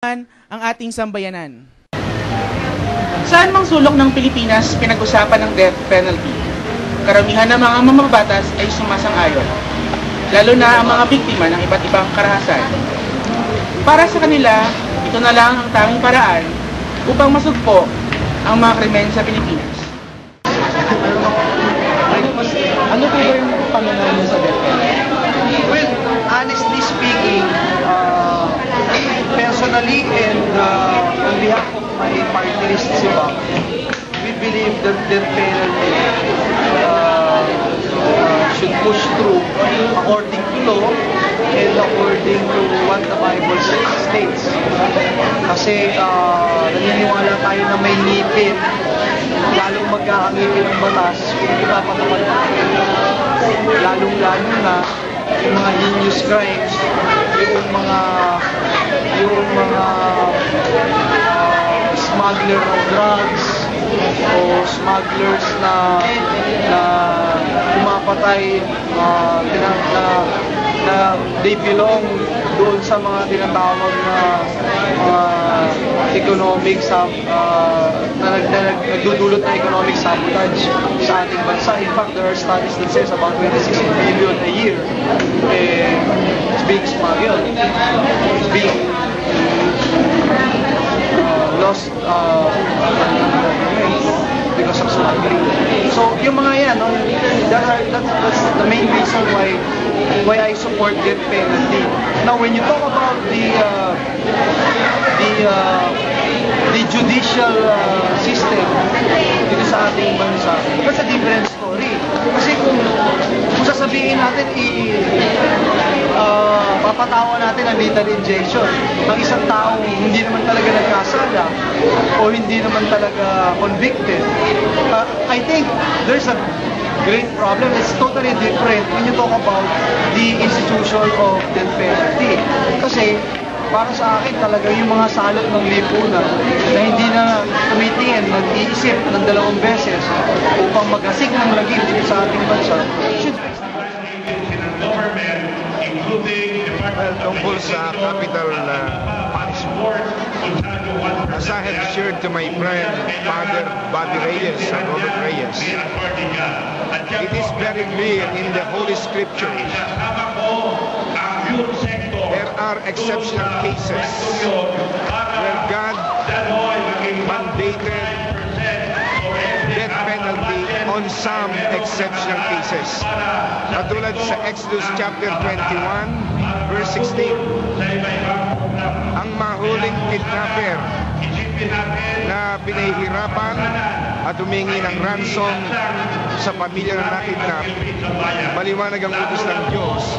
ang ating sambayanan. Saan mang sulok ng Pilipinas pinag-usapan ng death penalty? Karamihan ng mga mamabatas ay sumasang-ayon, lalo na ang mga biktima ng iba't ibang karahasan. Para sa kanila, ito na lang ang tanging paraan upang masugpo ang mga krimen sa Pilipinas. Ano po ba yung pananaw niyo sa death penalty? Well, honestly speaking, personally and on behalf of my party list, Sibak, we believe that death penalty should push through according to law and according to what the Bible states. Kasi naniniwala tayo na may ngipin, lalong magkakangipin ng batas kung ipapatawad natin. Lalong-lalo na yung mga heinous crimes, yung mga smuggler of drugs o smugglers na pumapatay na they belong doon sa mga tinatawag na economic na nagdudulot na economic sabotage sa ating bansa. In fact, there are studies that says about 26 billion a year is being smuggled, is being lost because of smuggling. So, yung mga yan, no, that's the main reason why I support death penalty. Now, when you talk about the judicial system dito sa ating bansa, that's a different story. Kasi kung sasabihin natin papatawa natin ang lethal injection ng isang taong hindi naman talaga nagkasala o hindi naman talaga convicted, I think there's a great problem. It's totally different when you talk about the institution of death penalty. Kasi para sa akin talaga yung mga salot ng lipunan na hindi na tumitingin, nag-iisip ng dalawang beses upang mag-asig ng lagim dito sa ating bansa should tungkol sa capital punishment. As I have shared to my friend, Father Bobby Reyes and Robert Reyes, it is very clear in the Holy Scriptures. There are exceptional cases where God mandated death penalty on some exceptional cases. Katulad sa Exodus chapter 21, verse 16. Ang mahuling kidnapper na pinahihirapan at humingi ng ransom sa pamilya na nakidnap, maliwanag ang utos ng Diyos,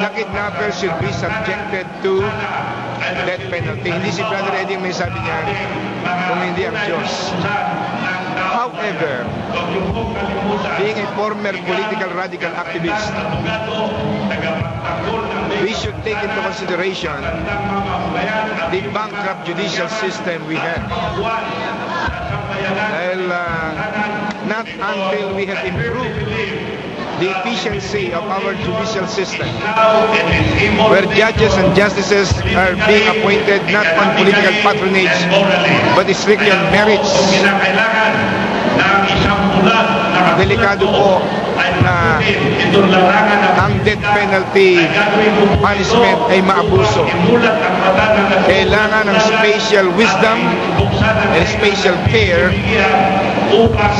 na kidnapper should be subjected to death penalty. Hindi si Brother Eddie may sabi niya, kung hindi ang Diyos. However, being a former political radical activist, we should take into consideration the bankrupt judicial system we have. Dahil not until we have improved the efficiency of our judicial system, where judges and justices are being appointed not on political patronage, but strictly on merits. Delikado po na ang death penalty punishment ay maabuso. Kailangan ng special wisdom and special care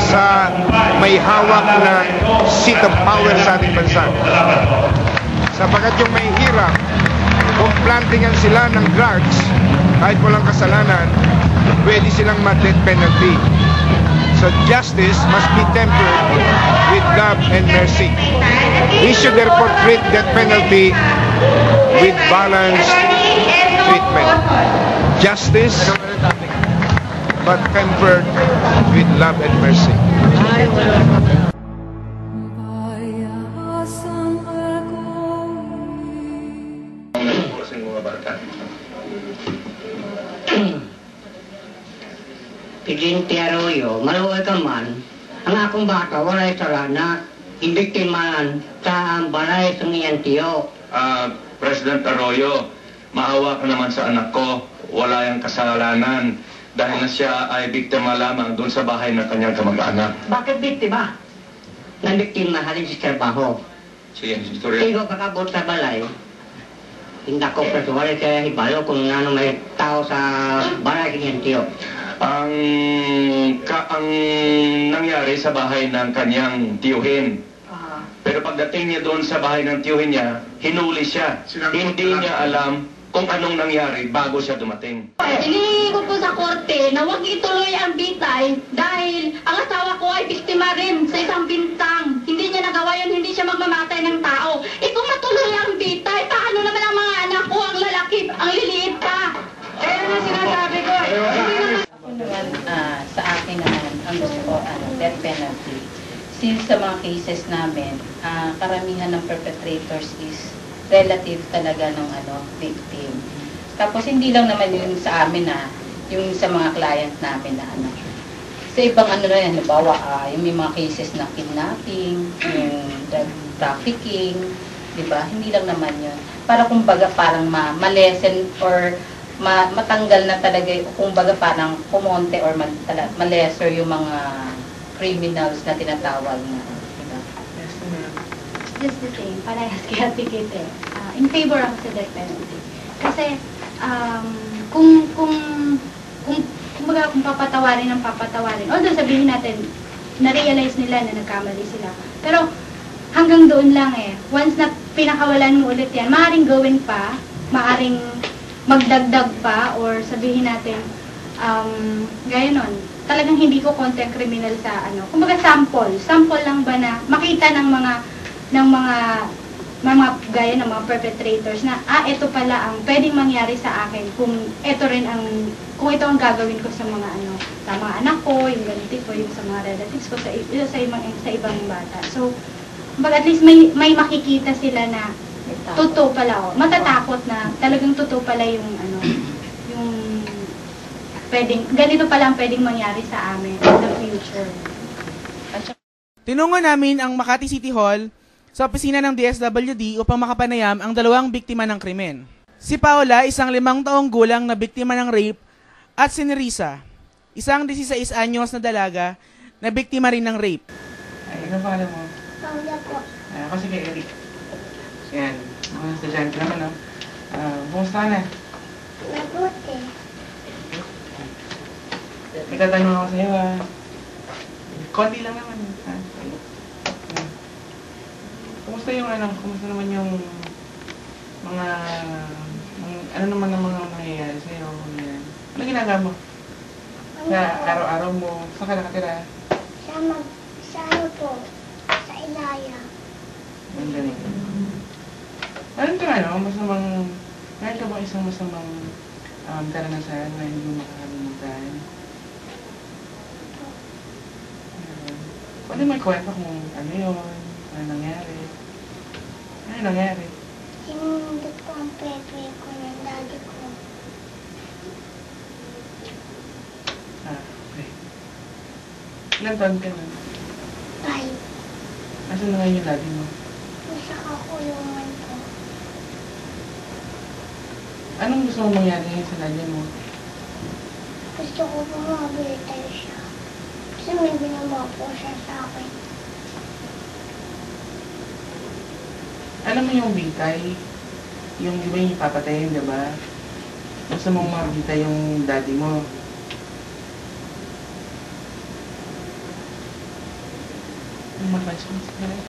sa may hawak na seat of power sa ating bansa. Sapagkat yung may hirap, kung plantingan sila ng drugs, kahit walang kasalanan, pwede silang ma-death penalty. So justice must be tempered with love and mercy. We should therefore treat death penalty with balanced treatment. Justice, but tempered with love and mercy. Presidente Arroyo, maluwag ka man, ang akong bata walay sala na indiktiman sa balay sa ngayang tiyo. President Arroyo, maawa ka naman sa anak ko. Wala yung kasalanan dahil na siya ay biktima lamang doon sa bahay ng kanyang kamag-anak. Bakit biktima? Nabiktima halin sa trabaho. Sige, istorya. Tigo kakabot sa balay. Hindi ko persuwari kaya hibalo kung ano may tao sa balay kanyang tiyo. Ang nangyari sa bahay ng kanyang tiyuhin. Pero pagdating niya doon sa bahay ng tiyuhin niya, hinuli siya. Hindi niya alam kung anong nangyari bago siya dumating. Hinihingi ko po sa korte na huwag ituloy ang bitay dahil ang asawa ko ay biktima rin sa isang bintang. Hindi niya nagawa yun, hindi siya magmamatay ng tao. Kung matuloy ang bitay, paano naman ang mga anak ko, ang lalaki, ang liliit pa? Kaya na sinasabi ko, hindi naman... Ako naman, sa akin naman, ang gusto ko, death penalty. Since sa mga cases namin, karamihan ng perpetrators is relative talaga ng victim. Tapos hindi lang naman yung sa amin yung sa mga client namin na sa ibang na yan, halimbawa, yung may mga cases na kidnapping, yung drug trafficking, di ba? Hindi lang naman yun. Para kumbaga parang ma-lessen or matanggal na talaga, kumbaga parang kumonte or ma-lesser yung mga criminals na tinatawag na. Diba? Just the same, parehas kaya tikit eh. In favor ako sa death penalty. Kasi, kung papatawarin ng papatawarin, although sabihin natin, na-realize nila na nagkamali sila. Pero, hanggang doon lang eh. Once na pinakawalan mo ulit yan, maaaring gawin pa, maaaring magdagdag pa, or sabihin natin, gaya nun, talagang hindi ko content criminal sa kumbaga sample lang ba na makita ng mga gaya ng mga perpetrators na ito pala ang pwedeng mangyari sa akin kung ito ang gagawin ko sa mga sa mga anak ko, yung ganito ko, yung sa mga relatives ko, sa ibang bata. So, kumbaga at least may makikita sila na totoo pala matatakot na talagang totoo pala yung ganito pala ang pwedeng mangyari sa amin in the future. Tinungo namin ang Makati City Hall sa opisina ng DSWD upang makapanayam ang dalawang biktima ng krimen. Si Paula, isang 5 taong gulang na biktima ng rape, at si Nerissa, isang 16 anyos na dalaga na biktima rin ng rape. Ay, ano pa alam mo? Paula po. Ako si Eric. Yan, mga estudyante naman, kumusta ka na? Mabuti. May tatanong ako sa'yo, konti lang naman, Kumusta naman yung mga, ano naman ang mga nangyayari sa'yo? Ano ginagawa mo? Sa araw-araw mo, saan ka nakatira? Sa sa Ilaya. Ang galing. Meron ka ba isang masamang karanasan na hindi mo makakalimutan? Pwede may kwento kung ano yun, ano nangyari? Ano nangyari? Sinundot ko ang pepe ko ng daddy ko. Okay. Ilan taon ka na? 5. Asan na ngayon yung daddy mo? Nasa kakulungan ko. Anong gusto mong mangyari ngayon sa daddy mo? Gusto ko bumabilitay siya. Kasi may ginawa po siya sa akin. Alam mo yung bitay? Yung di ba yung papatayin, di ba? Gusto mong mabitay yung daddy mo. Ano